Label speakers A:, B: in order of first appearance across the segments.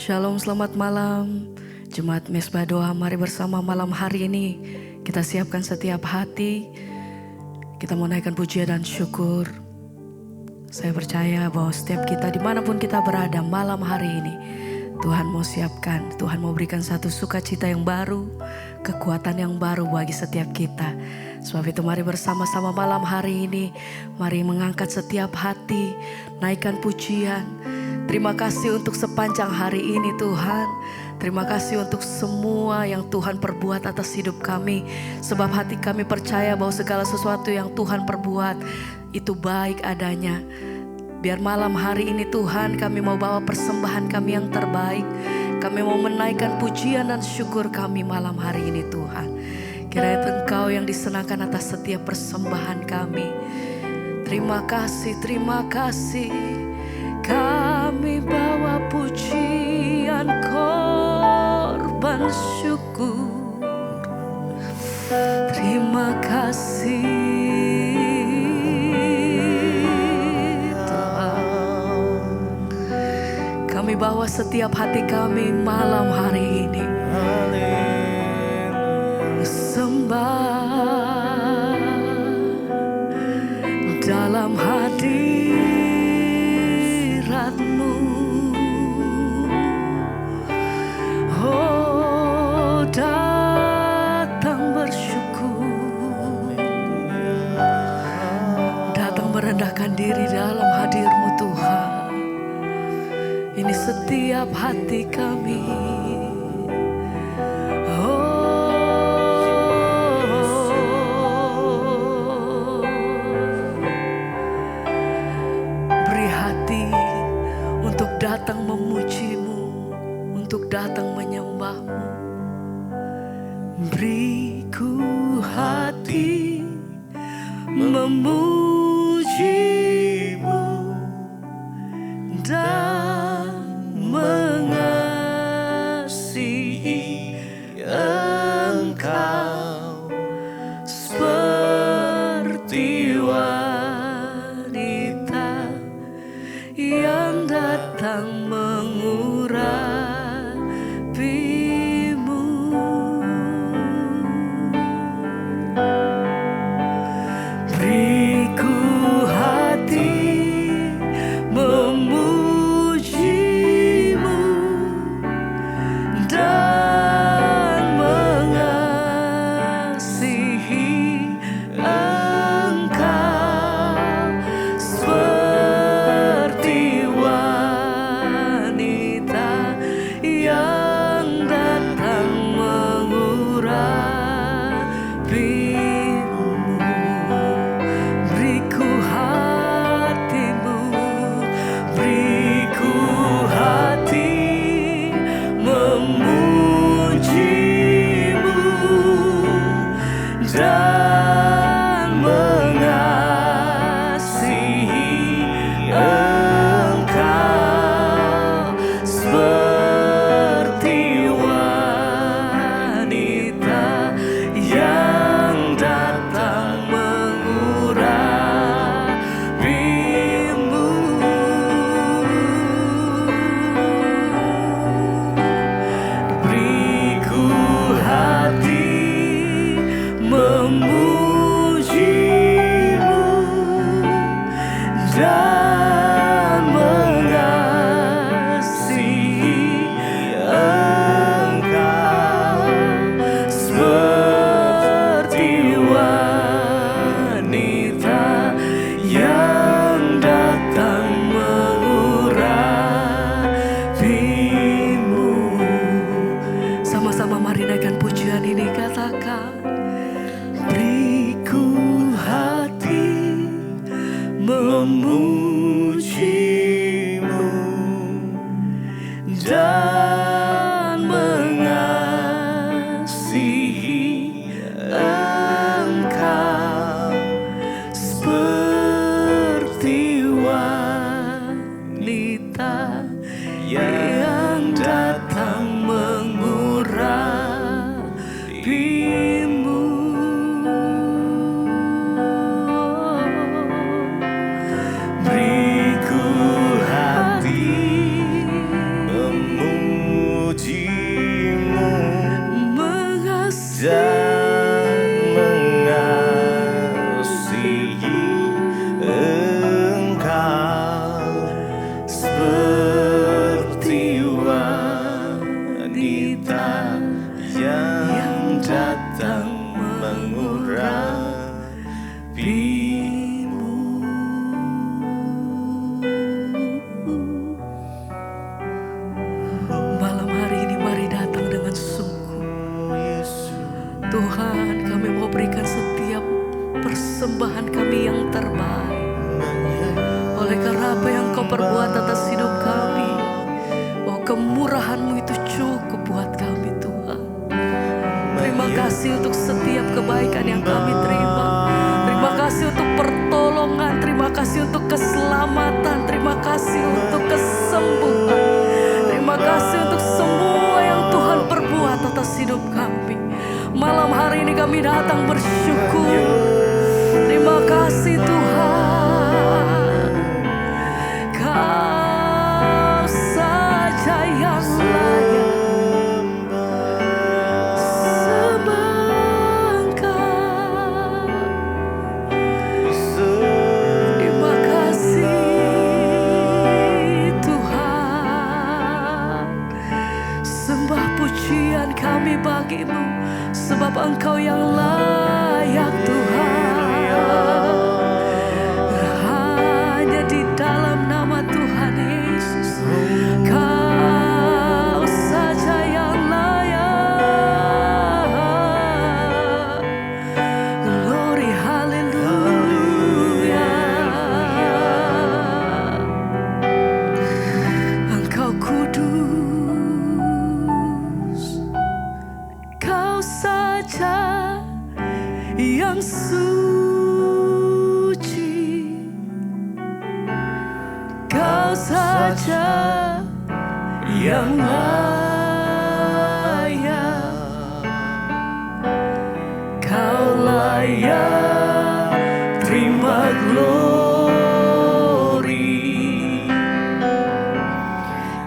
A: Shalom, selamat malam. Jemaat Mesbah Doa, mari bersama malam hari ini kita siapkan setiap hati. Kita mau naikkan pujian dan syukur. Saya percaya bahwa setiap kita dimanapun kita berada malam hari ini, Tuhan mau siapkan, Tuhan mau berikan satu sukacita yang baru, kekuatan yang baru bagi setiap kita. Sebab itu mari bersama-sama malam hari ini, mari mengangkat setiap hati, naikkan pujian. Terima kasih untuk sepanjang hari ini Tuhan. Terima kasih untuk semua yang Tuhan perbuat atas hidup kami. Sebab hati kami percaya bahwa segala sesuatu yang Tuhan perbuat itu baik adanya. Biar malam hari ini Tuhan kami mau bawa persembahan kami yang terbaik. Kami mau menaikkan pujian dan syukur kami malam hari ini Tuhan. Kiranya Engkau yang disenangkan atas setiap persembahan kami. Terima kasih, terima kasih. Kami bawa pujian korban syukur. Terima kasih Tuhan. Kami bawa setiap hati kami malam hari ini. Sembah dalam hadirat-Mu. Oh, datang bersyukur, datang merendahkan diri dalam hadir-Mu Tuhan. Ini setiap hati kami. Datang memuji-Mu, untuk datang menyembah-Mu. Beriku hati memuji-Mu dan mengasihi Engkau seperti wanita yang datang mengurapi-Mu. Beriku hati memuji-Mu dan mengasihi Engkau seperti wanita yang datang mengurapi-Mu. Beriku hati-Mu, beriku hati memuji-Mu dan mengasihi Engkau seperti wanita yang datang mengurapi-Mu. Beriku hati memuji-Mu dan mengasihi Engkau seperti wanita yang datang mengurapi-Mu. Sama-sama mari naikkan pujian ini, katakan. Beriku hati memuji-Mu Malam hari ini mari datang dengan sungguh. Tuhan, kami mau berikan setiap persembahan kami yang terbaik. Oleh karena apa yang Kau perbuat atas hidup kami, oh kemurahan-Mu itu cukup buat kami Tuhan. Terima kasih untuk setiap kebaikan yang kami terima. Terima kasih untuk pertolongan, terima kasih untuk keselamatan, terima kasih untuk kesembuhan. Terima kasih untuk semua yang Tuhan perbuat atas hidup kami. Malam hari ini kami datang bersyukur. Terima kasih Tuhan. Kau saja yang layak sembah Engkau. Terima kasih Tuhan. Sembah pujian kami bagi-Mu, sebab Engkau yang layak Tuhan. Hanya di dalam nama Tuhan Yesus, Kau saja yang layak. Glory, haleluya. Engkau kudus, Kau saja yang suci, Kau saja yang layak. Kau layak terima glory.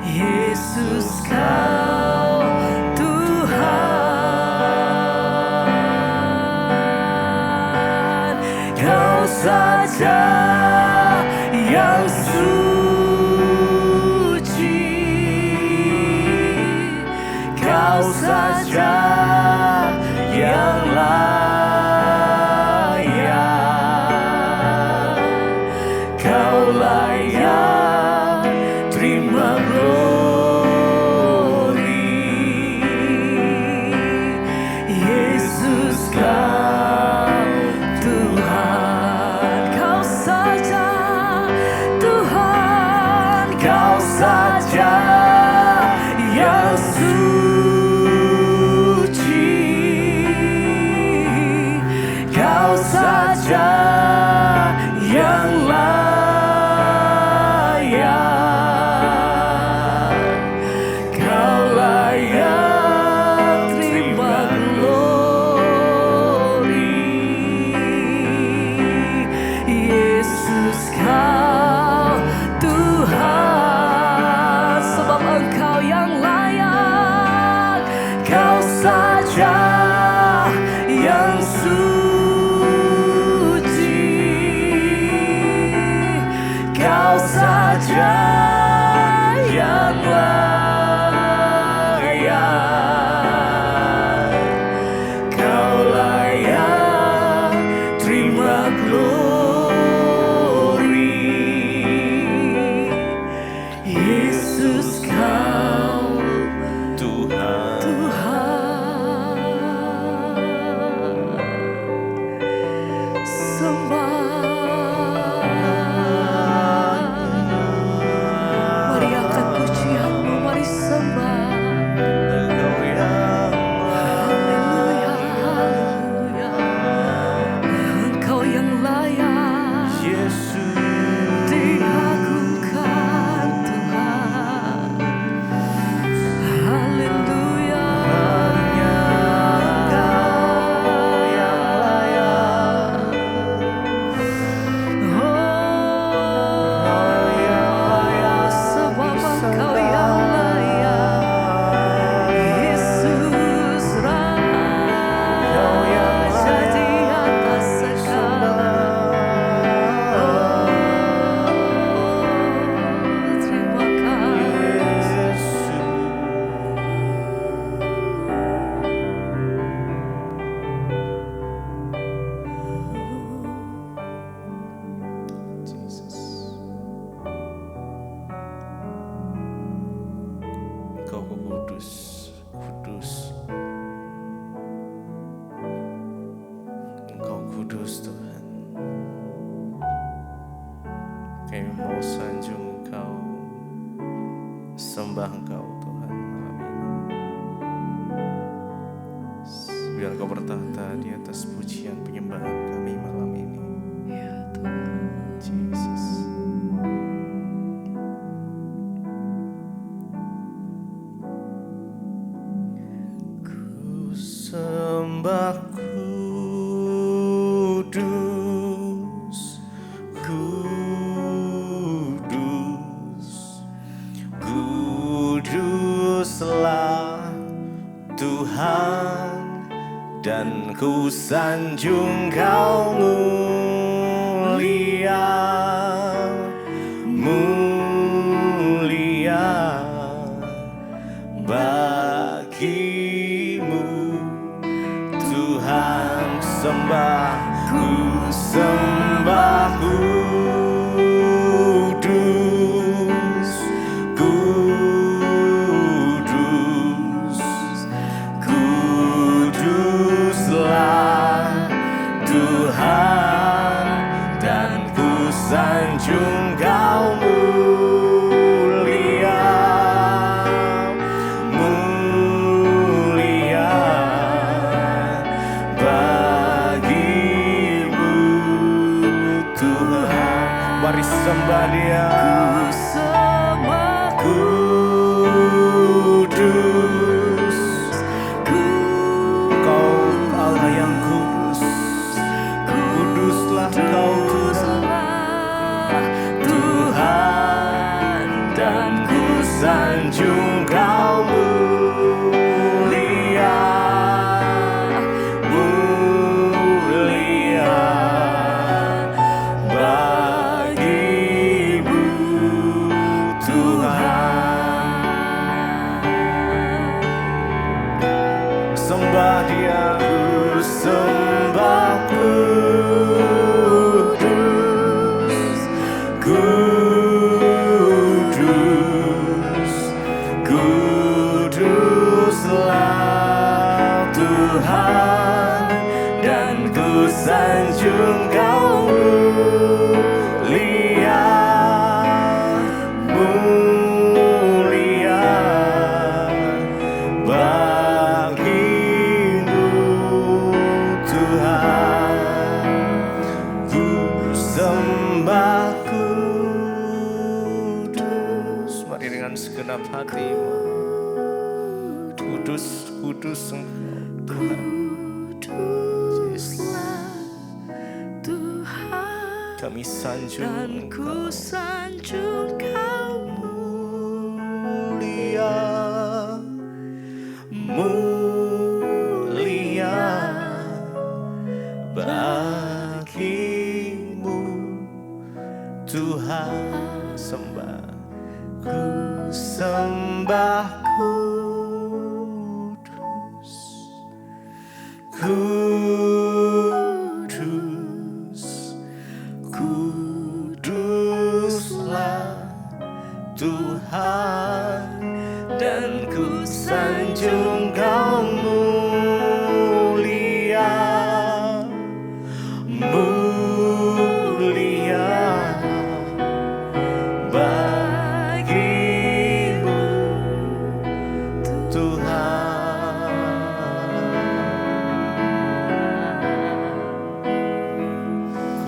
A: Yesus, Kau Tuhan. Kau saja yang suci, Kau saja yang layak. Kau layak terima glory. Yesus, Kau Tuhan. Kau saja Tuhan. Kau saja yang suci, Kau saja yang layak. Kau layak terima glory. Yesus, Kau Tuhan, sebab Engkau yang layak. Kau saja yang suci, Kau saja yang layak. Kau layak terima glory. Yesus, Kau
B: Tuhan.
A: Mari angkat pujian-Mu, mari sembah. Haleluya, haleluya. Engkau yang layak diagungkan Tuhan. Haleluya. Engkau yang layak
B: kudus Tuhan. Kami mau sanjung Engkau, sembah Engkau Tuhan malam ini. Biar Kau bertahta di atas pujian penyembahan kami malam ini.
A: Ya Tuhan.
B: Jesus. Ku sembah kudus, kudus, kuduslah Tuhan, dan ku sanjung Kau mulia, mulia bagimu Tuhan. Sembah, ku sembah kudus, kudus, kuduslah Tuhan, dan ku sanjung Kau mulia, mulia bagimu Tuhan. Mari sembah Dia. Kudus, Kau Allah yang kudus, kuduslah Kau Tuhan, dan ku sanjung Kau mulia, mulia bagimu Tuhan. Sembah Dia, ku sembah kudus, kudus, kuduslah Tuhan, dan ku sanjung Kau mulia, mulia bagimu Tuhan. Ku sembah kudus. Mari dengan segenap hatimu. Kudus, kudus Engkau Tuhan.
A: Kuduslah Tuhan,
B: Kami sanjung
A: dan ku
B: Engkau
A: sanjung Kau
B: mulia, mulia bagimu Tuhan. Sembah, ku sembah kudus, kudus, kuduslah Tuhan, dan ku sanjung Kau mulia, mulia bagimu Tuhan.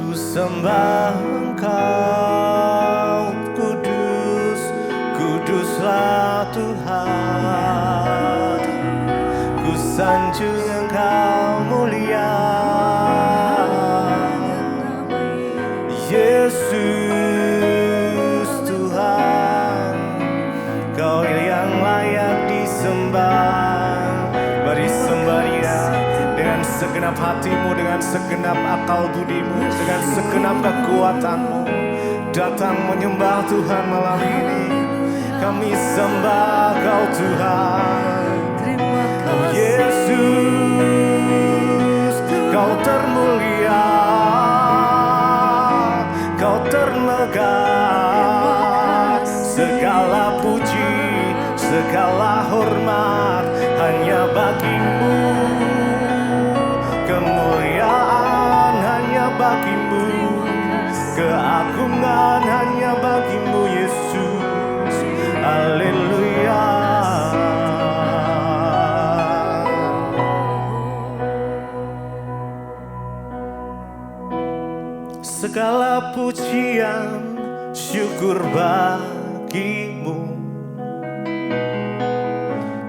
B: Ku sembah Engkau kudus, kuduslah Tuhan. Ku sanjung Engkau mulia, Yesus Tuhan. Kau yang layak disembah. Mari sembah Dia dengan segenap hatimu, dengan segenap akal budimu, dengan segenap kekuatanmu. Datang menyembah Tuhan malam ini. Kami sembah Kau Tuhan.
A: Terima
B: Oh
A: kasih.
B: Yesus, Kau termulia, Kau termegah. Segala puji, segala hormat hanya bagimu. Kemuliaan Segala pujian syukur bagimu.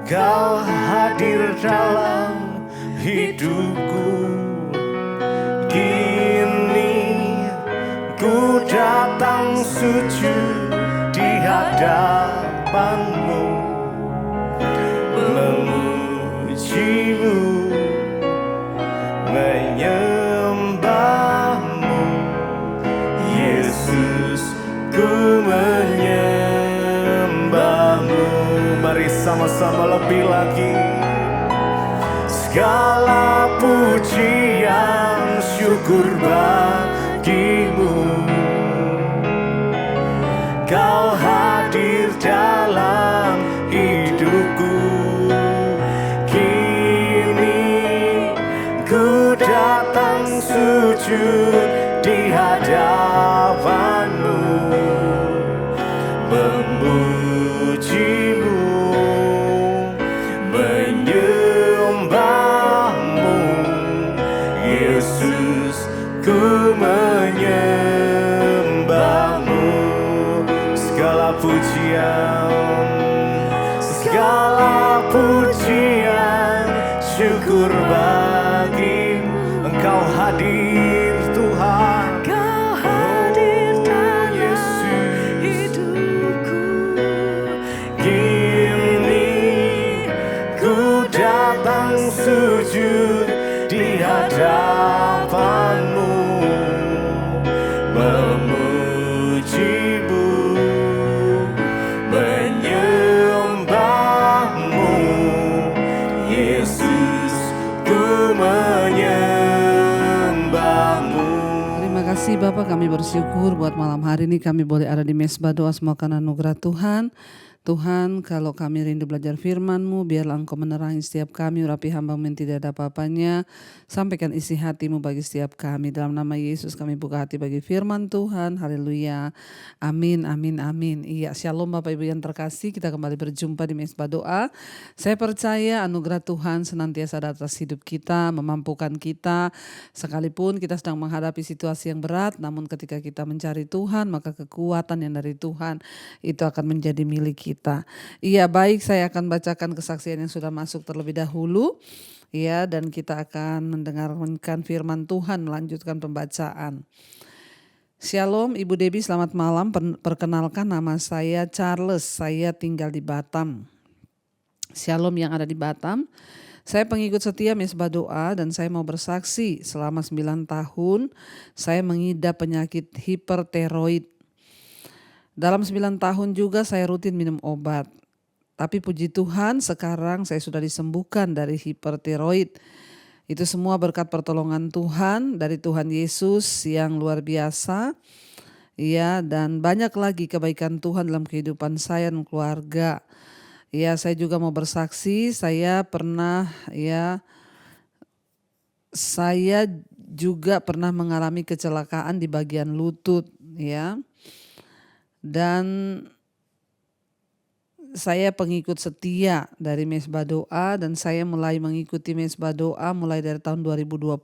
B: Kau hadir dalam hidupku. Kini ku datang sujud di hadapanmu, memujimu, menyembahmu. Yesus, ku menyembahmu. Mari sama-sama lebih lagi. Segala pujian syukur bagimu. Kau hadir dalam hidupku. Kini ku datang sujud di hadapanmu, memujimu, menyembahmu. Yesus, ku menyembahmu. Segala pujian syukur bagimu. Engkau hadir Tuhan.
A: Kau hadir dalam hidupku.
B: Kini ku datang sujud di hadapanmu, memujimu, menyembahmu. Yesus, ku menyembahmu.
C: Terima kasih Bapak, kami bersyukur buat malam hari ini kami boleh ada di Mesbah Doa, semua karena anugerah Tuhan. Tuhan, kalau kami rindu belajar firman-Mu, biarlah Engkau menerangi setiap kami, urapi hamba-Mu yang tidak ada apa-apanya. Sampaikan isi hati-Mu bagi setiap kami. Dalam nama Yesus kami buka hati bagi firman Tuhan. Haleluya. Amin, amin, amin. Iya, shalom Bapak Ibu yang terkasih. Kita kembali berjumpa di Mesbah Doa. Saya percaya anugerah Tuhan senantiasa ada atas hidup kita, memampukan kita. Sekalipun kita sedang menghadapi situasi yang berat, namun ketika kita mencari Tuhan, maka kekuatan yang dari Tuhan itu akan menjadi milik kita. Iya, baik, saya akan bacakan kesaksian yang sudah masuk terlebih dahulu. Ya, dan kita akan mendengarkan firman Tuhan, melanjutkan pembacaan. Shalom Ibu Debbie, selamat malam. Perkenalkan, nama saya Charles, saya tinggal di Batam. Shalom yang ada di Batam. Saya pengikut setia Mesbah Doa dan saya mau bersaksi selama 9 tahun saya mengidap penyakit hipertiroid. Dalam 9 tahun juga saya rutin minum obat. Tapi puji Tuhan sekarang saya sudah disembuhkan dari hipertiroid. Itu semua berkat pertolongan Tuhan, dari Tuhan Yesus yang luar biasa. Ya, dan banyak lagi kebaikan Tuhan dalam kehidupan saya dan keluarga. Ya, saya juga mau bersaksi, saya juga pernah mengalami kecelakaan di bagian lutut, ya. Dan saya pengikut setia dari Mesbah Doa dan saya mulai mengikuti Mesbah Doa mulai dari tahun 2020.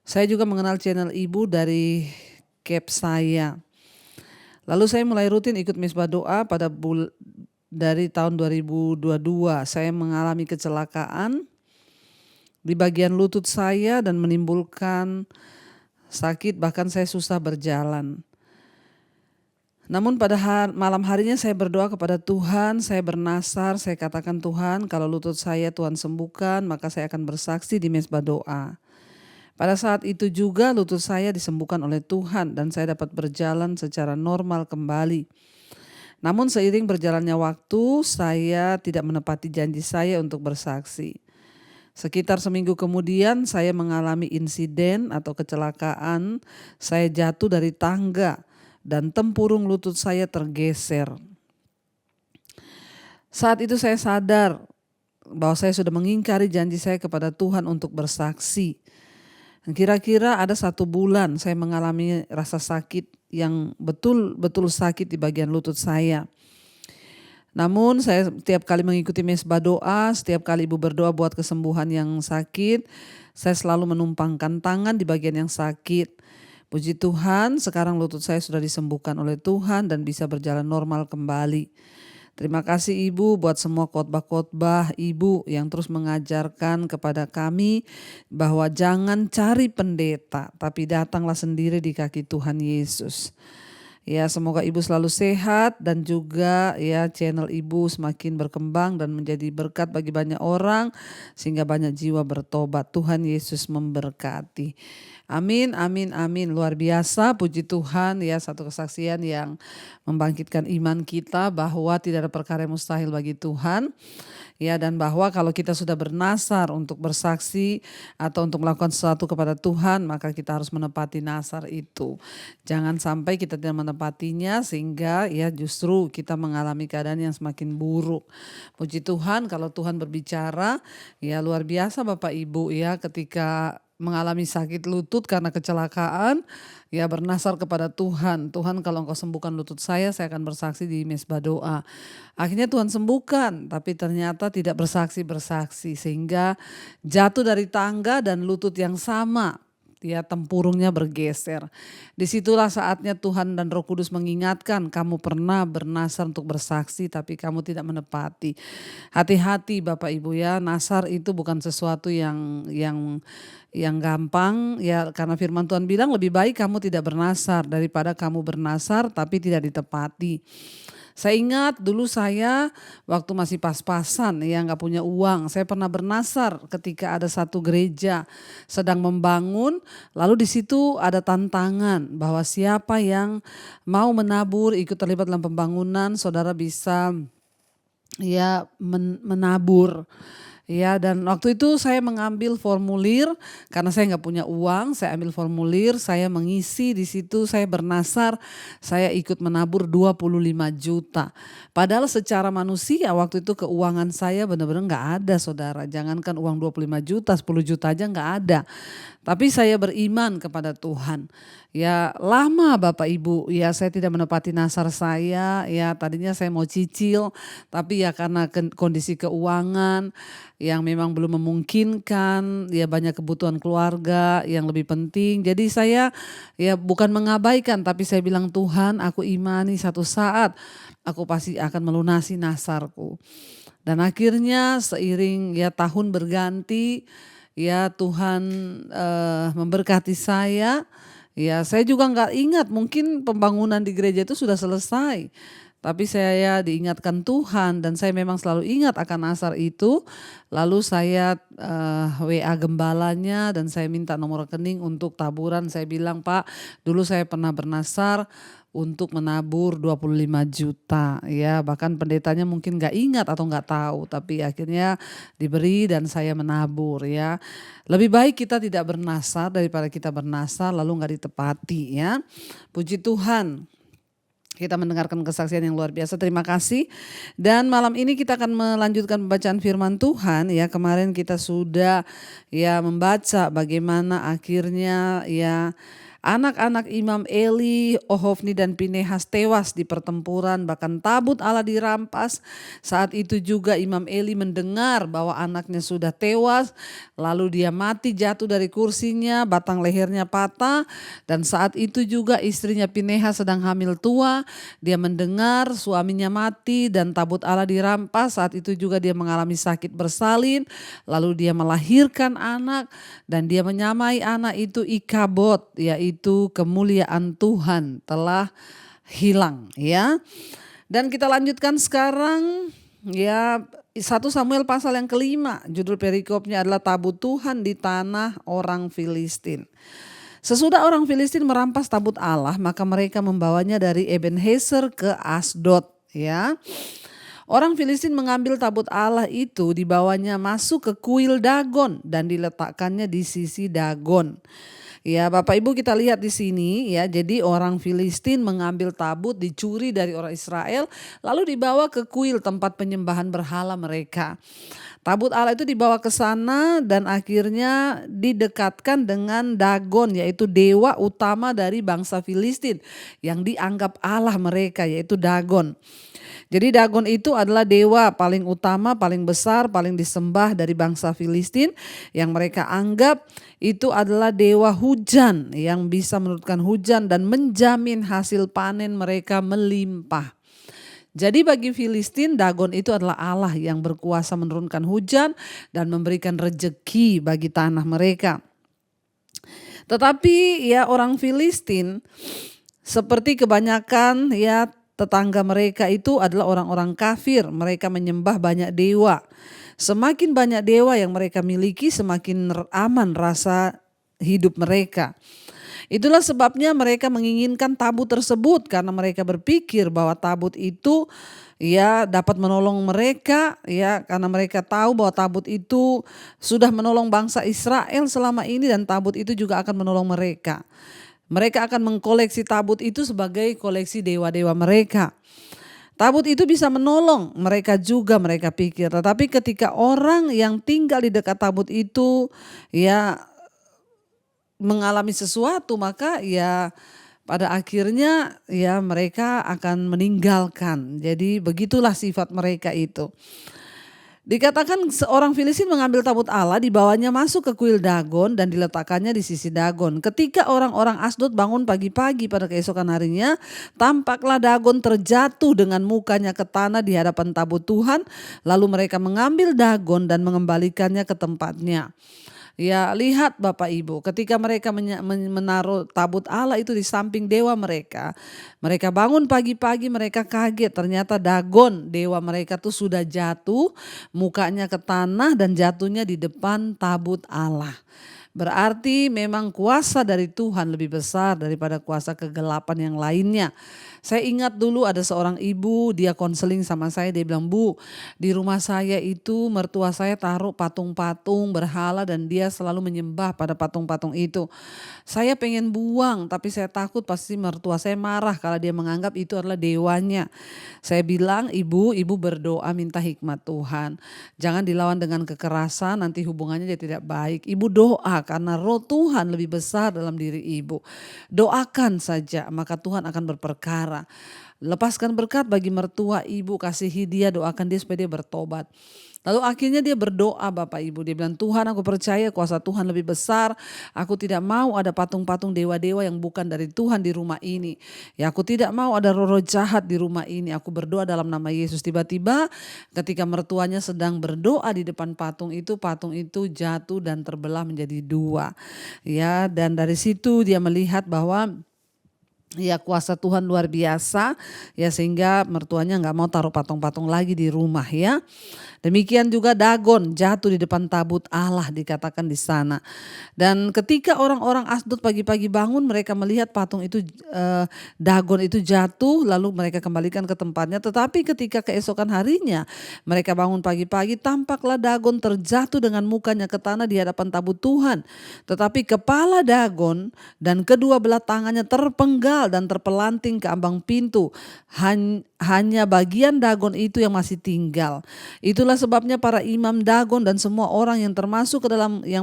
C: Saya juga mengenal channel Ibu dari cap saya. Lalu saya mulai rutin ikut Mesbah Doa dari tahun 2022. Saya mengalami kecelakaan di bagian lutut saya dan menimbulkan sakit, bahkan saya susah berjalan. Namun pada malam harinya saya berdoa kepada Tuhan, saya bernasar, saya katakan Tuhan kalau lutut saya Tuhan sembuhkan maka saya akan bersaksi di Mesbah Doa. Pada saat itu juga lutut saya disembuhkan oleh Tuhan dan saya dapat berjalan secara normal kembali. Namun seiring berjalannya waktu saya tidak menepati janji saya untuk bersaksi. Sekitar seminggu kemudian saya mengalami insiden atau kecelakaan, saya jatuh dari tangga dan tempurung lutut saya tergeser. Saat itu saya sadar bahwa saya sudah mengingkari janji saya kepada Tuhan untuk bersaksi. Kira-kira ada 1 bulan saya mengalami rasa sakit yang betul-betul sakit di bagian lutut saya. Namun saya setiap kali mengikuti Mesbah Doa, setiap kali Ibu berdoa buat kesembuhan yang sakit, saya selalu menumpangkan tangan di bagian yang sakit. Puji Tuhan, sekarang lutut saya sudah disembuhkan oleh Tuhan dan bisa berjalan normal kembali. Terima kasih Ibu buat semua khotbah-khotbah Ibu yang terus mengajarkan kepada kami bahwa jangan cari pendeta, tapi datanglah sendiri di kaki Tuhan Yesus. Ya, semoga Ibu selalu sehat dan juga ya channel Ibu semakin berkembang dan menjadi berkat bagi banyak orang sehingga banyak jiwa bertobat. Tuhan Yesus memberkati. Amin, amin, amin. Luar biasa, puji Tuhan ya, satu kesaksian yang membangkitkan iman kita bahwa tidak ada perkara yang mustahil bagi Tuhan. Ya, dan bahwa kalau kita sudah bernasar untuk bersaksi atau untuk melakukan sesuatu kepada Tuhan, maka kita harus menepati nasar itu. Jangan sampai kita tidak menepatinya sehingga ya justru kita mengalami keadaan yang semakin buruk. Puji Tuhan, kalau Tuhan berbicara ya luar biasa Bapak Ibu ya, ketika mengalami sakit lutut karena kecelakaan, ya bernasar kepada Tuhan. Tuhan, kalau Engkau sembuhkan lutut saya akan bersaksi di mesbah doa. Akhirnya Tuhan sembuhkan, tapi ternyata tidak bersaksi sehingga jatuh dari tangga dan lutut yang sama. Ya, tempurungnya bergeser. Disitulah saatnya Tuhan dan Roh Kudus mengingatkan, kamu pernah bernasar untuk bersaksi tapi kamu tidak menepati. Hati-hati Bapak Ibu ya, nasar itu bukan sesuatu yang gampang ya, karena firman Tuhan bilang lebih baik kamu tidak bernasar daripada kamu bernasar tapi tidak ditepati. Saya ingat dulu saya waktu masih pas-pasan ya nggak punya uang, saya pernah bernasar ketika ada satu gereja sedang membangun, lalu di situ ada tantangan bahwa siapa yang mau menabur ikut terlibat dalam pembangunan, saudara bisa ya menabur. Ya, dan waktu itu saya mengambil formulir karena saya nggak punya uang, saya ambil formulir, saya mengisi di situ, saya bernasar, saya ikut menabur 25 juta. Padahal secara manusia waktu itu keuangan saya benar-benar nggak ada saudara, jangankan uang 25 juta, 10 juta aja nggak ada. Tapi saya beriman kepada Tuhan. Ya lama Bapak Ibu, ya saya tidak menepati nasar saya, ya tadinya saya mau cicil, tapi ya karena kondisi keuangan yang memang belum memungkinkan, ya banyak kebutuhan keluarga yang lebih penting. Jadi saya ya bukan mengabaikan, tapi saya bilang Tuhan, aku imani satu saat aku pasti akan melunasi nasarku. Dan akhirnya seiring ya tahun berganti, ya Tuhan memberkati saya. Ya saya juga nggak ingat, mungkin pembangunan di gereja itu sudah selesai. Tapi saya diingatkan Tuhan dan saya memang selalu ingat akan nasar itu. Lalu saya WA gembalanya dan saya minta nomor rekening untuk taburan. Saya bilang, Pak, dulu saya pernah bernasar untuk menabur 25 juta ya, bahkan pendetanya mungkin gak ingat atau gak tahu, tapi akhirnya diberi dan saya menabur ya. Lebih baik kita tidak bernasar daripada kita bernasar lalu gak ditepati ya. Puji Tuhan. Kita mendengarkan kesaksian yang luar biasa. Terima kasih. Dan malam ini kita akan melanjutkan pembacaan firman Tuhan ya. Kemarin kita sudah ya membaca bagaimana akhirnya ya anak-anak Imam Eli, Ohofni dan Pinehas tewas di pertempuran, bahkan tabut Allah dirampas. Saat itu juga Imam Eli mendengar bahwa anaknya sudah tewas, lalu dia mati jatuh dari kursinya, batang lehernya patah. Dan saat itu juga istrinya Pinehas sedang hamil tua, dia mendengar suaminya mati dan tabut Allah dirampas. Saat itu juga dia mengalami sakit bersalin, lalu dia melahirkan anak dan dia menyamai anak itu Ikabod, yaitu kemuliaan Tuhan telah hilang ya. Dan kita lanjutkan sekarang ya 1 Samuel pasal yang kelima, judul perikopnya adalah tabut Tuhan di tanah orang Filistin. Sesudah orang Filistin merampas tabut Allah, maka mereka membawanya dari Ebenezer ke Asdod ya. Orang Filistin mengambil tabut Allah itu, dibawanya masuk ke kuil Dagon dan diletakkannya di sisi Dagon. Ya Bapak Ibu, kita lihat di sini ya, jadi orang Filistin mengambil tabut, dicuri dari orang Israel, lalu dibawa ke kuil tempat penyembahan berhala mereka. Tabut Allah itu dibawa ke sana dan akhirnya didekatkan dengan Dagon, yaitu dewa utama dari bangsa Filistin yang dianggap Allah mereka, yaitu Dagon. Jadi Dagon itu adalah dewa paling utama, paling besar, paling disembah dari bangsa Filistin yang mereka anggap itu adalah dewa hujan, yang bisa menurunkan hujan dan menjamin hasil panen mereka melimpah. Jadi bagi Filistin, Dagon itu adalah Allah yang berkuasa menurunkan hujan dan memberikan rejeki bagi tanah mereka. Tetapi ya orang Filistin seperti kebanyakan ya tetangga mereka itu adalah orang-orang kafir. Mereka menyembah banyak dewa. Semakin banyak dewa yang mereka miliki, semakin aman rasa hidup mereka. Itulah sebabnya mereka menginginkan tabut tersebut, karena mereka berpikir bahwa tabut itu ya dapat menolong mereka, ya karena mereka tahu bahwa tabut itu sudah menolong bangsa Israel selama ini, dan tabut itu juga akan menolong mereka. Mereka akan mengkoleksi tabut itu sebagai koleksi dewa-dewa mereka. Tabut itu bisa menolong mereka juga, mereka pikir. Tetapi ketika orang yang tinggal di dekat tabut itu ya mengalami sesuatu, maka ya pada akhirnya ya mereka akan meninggalkan. Jadi begitulah sifat mereka itu. Dikatakan seorang Filistin mengambil tabut Allah, dibawanya masuk ke kuil Dagon dan diletakkannya di sisi Dagon. Ketika orang-orang Asdod bangun pagi-pagi pada keesokan harinya, tampaklah Dagon terjatuh dengan mukanya ke tanah di hadapan tabut Tuhan. Lalu mereka mengambil Dagon dan mengembalikannya ke tempatnya. Ya lihat Bapak Ibu, ketika mereka menaruh tabut Allah itu di samping dewa mereka, mereka bangun pagi-pagi, mereka kaget, ternyata Dagon dewa mereka tuh sudah jatuh mukanya ke tanah dan jatuhnya di depan tabut Allah. Berarti memang kuasa dari Tuhan lebih besar daripada kuasa kegelapan yang lainnya. Saya ingat dulu ada seorang ibu, dia konseling sama saya, dia bilang, "Bu, di rumah saya itu mertua saya taruh patung-patung berhala dan dia selalu menyembah pada patung-patung itu. Saya pengen buang tapi saya takut pasti mertua saya marah kalau dia menganggap itu adalah dewanya." Saya bilang, ibu berdoa minta hikmat Tuhan. Jangan dilawan dengan kekerasan, nanti hubungannya jadi tidak baik. Ibu doa karena roh Tuhan lebih besar dalam diri ibu. Doakan saja maka Tuhan akan berperkara. Lepaskan berkat bagi mertua ibu, kasihi dia, doakan dia supaya dia bertobat. Lalu akhirnya dia berdoa Bapak Ibu, dia bilang, "Tuhan, aku percaya kuasa Tuhan lebih besar. Aku tidak mau ada patung-patung dewa-dewa yang bukan dari Tuhan di rumah ini. Ya aku tidak mau ada roh-roh jahat di rumah ini. Aku berdoa dalam nama Yesus." Tiba-tiba ketika mertuanya sedang berdoa di depan patung itu jatuh dan terbelah menjadi dua. Ya, dan dari situ dia melihat bahwa ya kuasa Tuhan luar biasa, ya sehingga mertuanya nggak mau taruh patung-patung lagi di rumah ya. Demikian juga Dagon jatuh di depan tabut Allah dikatakan di sana. Dan ketika orang-orang Asdod pagi-pagi bangun, mereka melihat patung itu Dagon itu jatuh, lalu mereka kembalikan ke tempatnya. Tetapi ketika keesokan harinya mereka bangun pagi-pagi, tampaklah Dagon terjatuh dengan mukanya ke tanah di hadapan tabut Tuhan. Tetapi kepala Dagon dan kedua belah tangannya terpenggal dan terpelanting ke ambang pintu. Hanya bagian Dagon itu yang masih tinggal. Itulah sebabnya para imam Dagon dan semua orang yang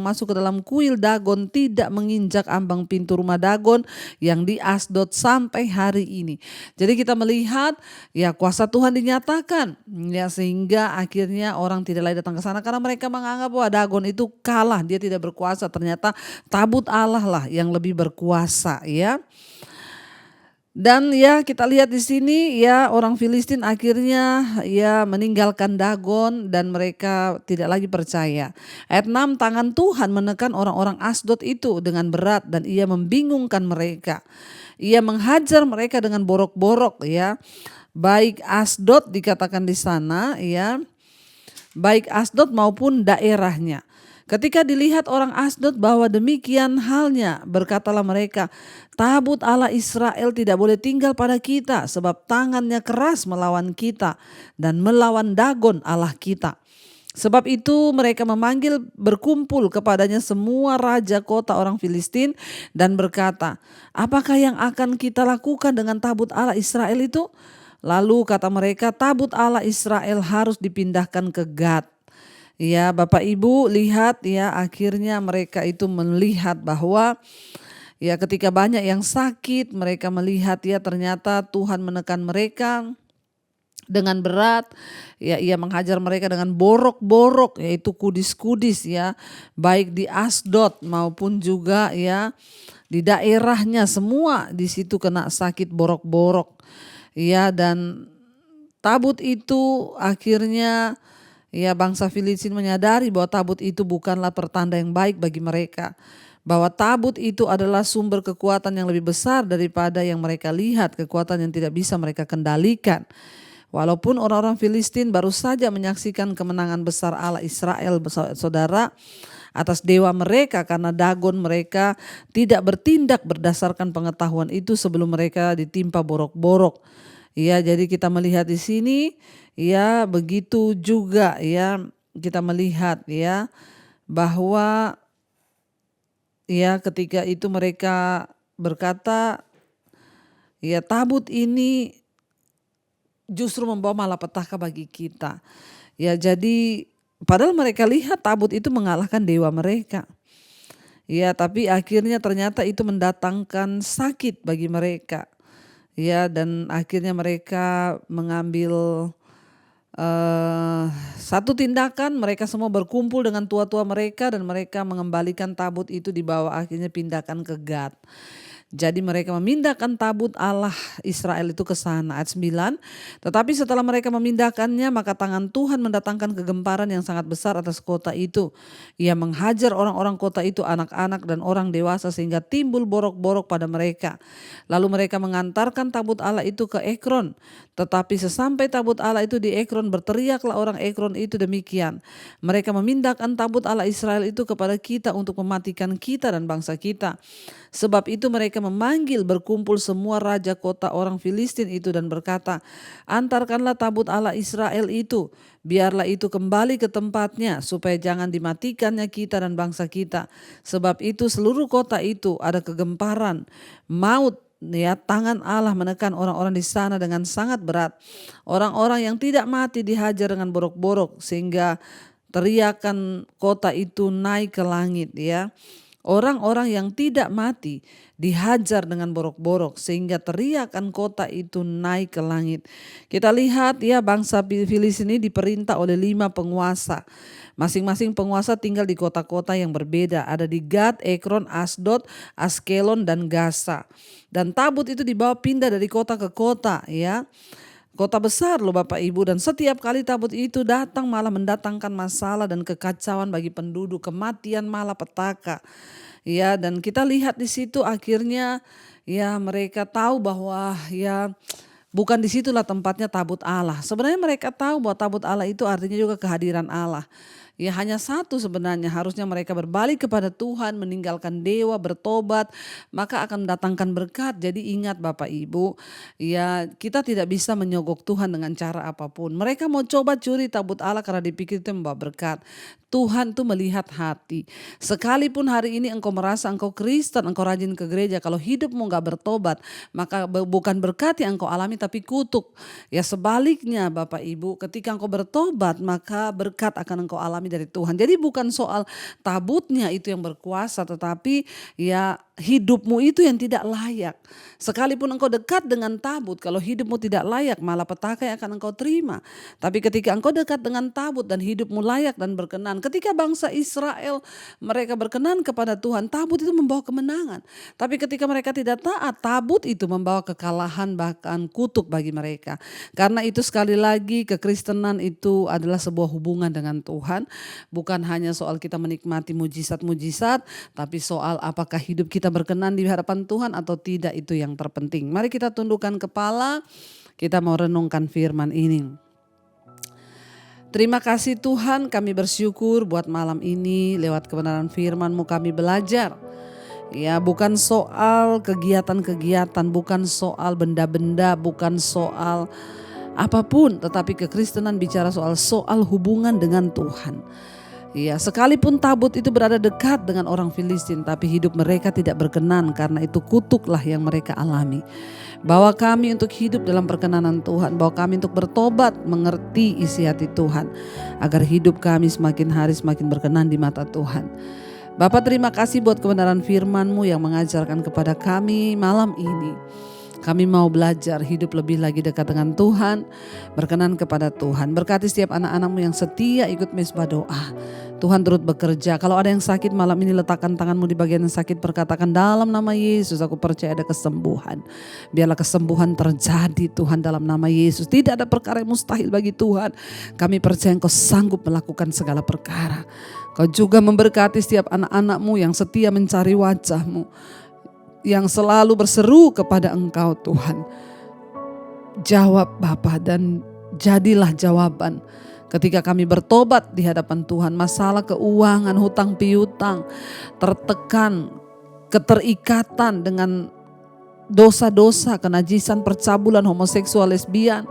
C: masuk ke dalam kuil Dagon tidak menginjak ambang pintu rumah Dagon yang di Asdod sampai hari ini. Jadi kita melihat ya kuasa Tuhan dinyatakan ya, sehingga akhirnya orang tidak lagi datang ke sana karena mereka menganggap bahwa Dagon itu kalah, dia tidak berkuasa. Ternyata tabut Allah lah yang lebih berkuasa ya. Dan ya kita lihat di sini ya orang Filistin akhirnya ya meninggalkan Dagon dan mereka tidak lagi percaya. Ayat 6, tangan Tuhan menekan orang-orang Asdod itu dengan berat dan ia membingungkan mereka. Ia menghajar mereka dengan borok-borok ya. Baik Asdod dikatakan di sana ya. Baik Asdod maupun daerahnya. Ketika dilihat orang Asdod bahwa demikian halnya, berkatalah mereka, "Tabut Allah Israel tidak boleh tinggal pada kita, sebab tangannya keras melawan kita dan melawan Dagon Allah kita." Sebab itu mereka memanggil berkumpul kepadanya semua raja kota orang Filistin dan berkata, "Apakah yang akan kita lakukan dengan tabut Allah Israel itu?" Lalu kata mereka, "Tabut Allah Israel harus dipindahkan ke Gad." Ya Bapak Ibu lihat ya, akhirnya mereka itu melihat bahwa ya ketika banyak yang sakit, mereka melihat ya ternyata Tuhan menekan mereka. dengan berat, ya ia menghajar mereka dengan borok-borok, yaitu kudis-kudis ya, baik di Asdod maupun juga ya di daerahnya, semua di situ kena sakit borok-borok ya. Dan tabut itu akhirnya ya bangsa Filistin menyadari bahwa tabut itu bukanlah pertanda yang baik bagi mereka, bahwa tabut itu adalah sumber kekuatan yang lebih besar daripada yang mereka lihat, kekuatan yang tidak bisa mereka kendalikan. Walaupun orang-orang Filistin baru saja menyaksikan kemenangan besar Allah Israel, saudara, atas dewa mereka, karena Dagon mereka tidak bertindak berdasarkan pengetahuan itu sebelum mereka ditimpa borok-borok. Ya, jadi kita melihat di sini ya, begitu juga ya kita melihat ya bahwa ya ketika itu mereka berkata ya tabut ini justru membawa malapetaka bagi kita. Ya, jadi padahal mereka lihat tabut itu mengalahkan dewa mereka. Ya, tapi akhirnya ternyata itu mendatangkan sakit bagi mereka. Ya, dan akhirnya mereka mengambil satu tindakan, mereka semua berkumpul dengan tua-tua mereka dan mereka mengembalikan tabut itu, dibawa akhirnya pindahkan ke Gad. Jadi mereka memindahkan tabut Allah Israel itu ke sana. Ayat 9. Tetapi setelah mereka memindahkannya, maka tangan Tuhan mendatangkan kegemparan yang sangat besar atas kota itu. Ia menghajar orang-orang kota itu, anak-anak dan orang dewasa, sehingga timbul borok-borok pada mereka. Lalu mereka mengantarkan tabut Allah itu ke Ekron. Tetapi sesampai tabut Allah itu di Ekron, berteriaklah orang Ekron itu demikian: mereka memindahkan tabut Allah Israel itu kepada kita untuk mematikan kita dan bangsa kita. Sebab itu mereka memanggil berkumpul semua raja kota orang Filistin itu dan berkata, antarkanlah tabut Allah Israel itu, biarlah itu kembali ke tempatnya, supaya jangan dimatikannya kita dan bangsa kita. Sebab itu seluruh kota itu ada kegemparan, maut, ya, tangan Allah menekan orang-orang di sana dengan sangat berat. Orang-orang yang tidak mati dihajar dengan borok-borok, sehingga teriakan kota itu naik ke langit, ya. Orang-orang yang tidak mati dihajar dengan borok-borok, sehingga teriakan kota itu naik ke langit. Kita lihat ya, bangsa Filistin ini diperintah oleh 5 penguasa. Masing-masing penguasa tinggal di kota-kota yang berbeda. Ada di Gad, Ekron, Asdod, Askelon, dan Gaza. Dan tabut itu dibawa pindah dari kota ke kota, ya. Kota besar loh Bapak Ibu, dan setiap kali tabut itu datang malah mendatangkan masalah dan kekacauan bagi penduduk, kematian, malapetaka. Ya, dan kita lihat di situ akhirnya ya mereka tahu bahwa ya bukan disitulah tempatnya tabut Allah. Sebenarnya mereka tahu bahwa tabut Allah itu artinya juga kehadiran Allah. Ya, hanya satu sebenarnya, harusnya mereka berbalik kepada Tuhan, meninggalkan dewa, bertobat, maka akan mendatangkan berkat. Jadi ingat Bapak Ibu, ya kita tidak bisa menyogok Tuhan dengan cara apapun. Mereka mau coba curi tabut Allah karena dipikir itu membawa berkat. Tuhan tuh melihat hati. Sekalipun hari ini engkau merasa engkau Kristen, engkau rajin ke gereja, kalau hidupmu gak bertobat, maka bukan berkat yang engkau alami tapi kutuk. Ya sebaliknya Bapak Ibu, ketika engkau bertobat maka berkat akan engkau alami dari Tuhan. Jadi bukan soal tabutnya itu yang berkuasa, tetapi ya hidupmu itu yang tidak layak. Sekalipun engkau dekat dengan tabut, kalau hidupmu tidak layak, malapetaka yang akan engkau terima. Tapi ketika engkau dekat dengan tabut dan hidupmu layak dan berkenan, ketika bangsa Israel mereka berkenan kepada Tuhan, tabut itu membawa kemenangan. Tapi ketika mereka tidak taat, tabut itu membawa kekalahan, bahkan kutuk bagi mereka. Karena itu sekali lagi, kekristenan itu adalah sebuah hubungan dengan Tuhan. Bukan hanya soal kita menikmati mujizat-mujizat, tapi soal apakah hidup kita berkenan di hadapan Tuhan atau tidak, itu yang terpenting. Mari kita tundukkan kepala, kita mau renungkan firman ini. Terima kasih Tuhan, kami bersyukur buat malam ini lewat kebenaran firman-Mu kami belajar. Ya, bukan soal kegiatan-kegiatan, bukan soal benda-benda, bukan soal apapun, tetapi kekristenan bicara soal hubungan dengan Tuhan. Ya, sekalipun tabut itu berada dekat dengan orang Filistin, tapi hidup mereka tidak berkenan, karena itu kutuklah yang mereka alami. Bawa kami untuk hidup dalam perkenanan Tuhan, bawa kami untuk bertobat, mengerti isi hati Tuhan, agar hidup kami semakin hari semakin berkenan di mata Tuhan. Bapak, terima kasih buat kebenaran firman-Mu yang mengajarkan kepada kami malam ini. Kami mau belajar hidup lebih lagi dekat dengan Tuhan, berkenan kepada Tuhan. Berkati setiap anak-anakmu yang setia ikut mesbah doa. Tuhan turut bekerja. Kalau ada yang sakit malam ini, letakkan tanganmu di bagian yang sakit, perkatakan dalam nama Yesus aku percaya ada kesembuhan. Biarlah kesembuhan terjadi Tuhan dalam nama Yesus. Tidak ada perkara yang mustahil bagi Tuhan. Kami percaya Engkau sanggup melakukan segala perkara. Kau juga memberkati setiap anak-anakmu yang setia mencari wajah-Mu, yang selalu berseru kepada Engkau Tuhan. Jawab Bapa, dan jadilah jawaban ketika kami bertobat di hadapan Tuhan. Masalah keuangan, hutang piutang, tertekan, keterikatan dengan dosa-dosa, kenajisan, percabulan, homoseksual, lesbian,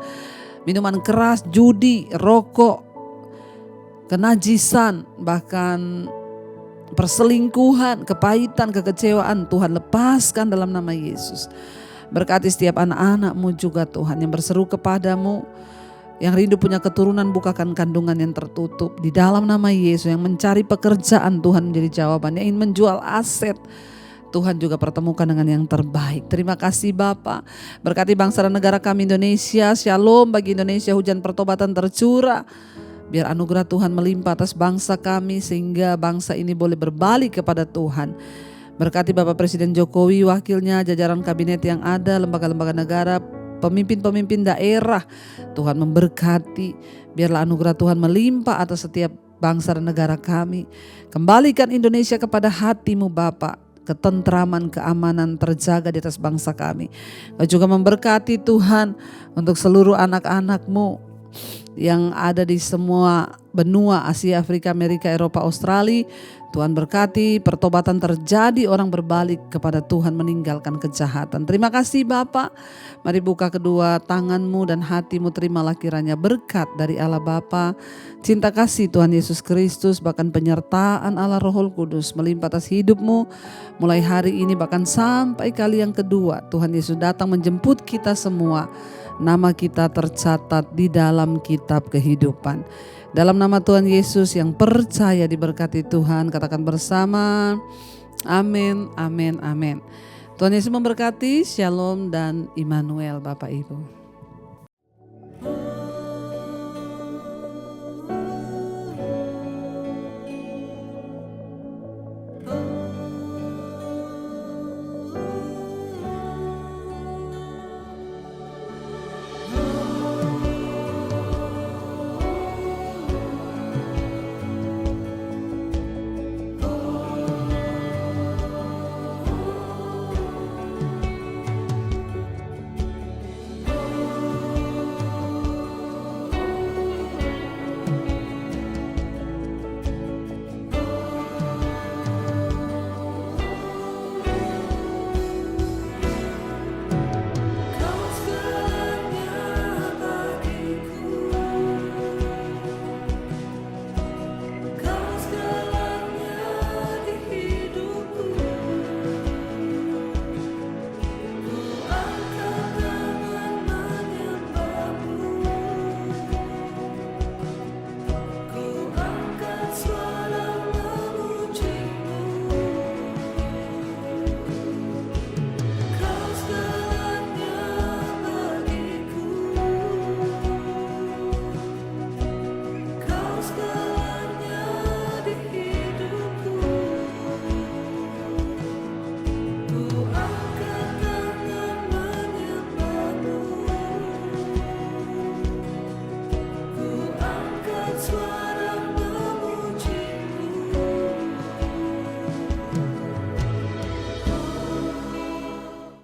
C: minuman keras, judi, rokok, kenajisan, bahkan perselingkuhan, kepahitan, kekecewaan, Tuhan lepaskan dalam nama Yesus. Berkati setiap anak-anak-Mu juga Tuhan yang berseru kepada-Mu, yang rindu punya keturunan, bukakan kandungan yang tertutup di dalam nama Yesus. Yang mencari pekerjaan, Tuhan menjadi jawaban. Yang ingin menjual aset, Tuhan juga pertemukan dengan yang terbaik. Terima kasih Bapa. Berkati bangsa dan negara kami Indonesia. Shalom bagi Indonesia, hujan pertobatan tercurah. Biar anugerah Tuhan melimpah atas bangsa kami, sehingga bangsa ini boleh berbalik kepada Tuhan. Berkati Bapak Presiden Jokowi, wakilnya, jajaran kabinet yang ada, lembaga-lembaga negara, pemimpin-pemimpin daerah. Tuhan memberkati. Biarlah anugerah Tuhan melimpah atas setiap bangsa dan negara kami. Kembalikan Indonesia kepada hati-Mu Bapa. Ketentraman, keamanan terjaga di atas bangsa kami. Kau juga memberkati Tuhan untuk seluruh anak-anak-Mu yang ada di semua benua Asia, Afrika, Amerika, Eropa, Australia. Tuhan berkati, pertobatan terjadi, orang berbalik kepada Tuhan, meninggalkan kejahatan. Terima kasih Bapa. Mari buka kedua tanganmu dan hatimu, terimalah kiranya berkat dari Allah Bapa, cinta kasih Tuhan Yesus Kristus, bahkan penyertaan Allah Roh Kudus melimpah atas hidupmu mulai hari ini bahkan sampai kali yang kedua. Tuhan Yesus datang menjemput kita semua. Nama kita tercatat di dalam kitab kehidupan. Dalam nama Tuhan Yesus yang percaya diberkati Tuhan, katakan bersama, amin, amin, amin. Tuhan Yesus memberkati, shalom dan Immanuel Bapak Ibu.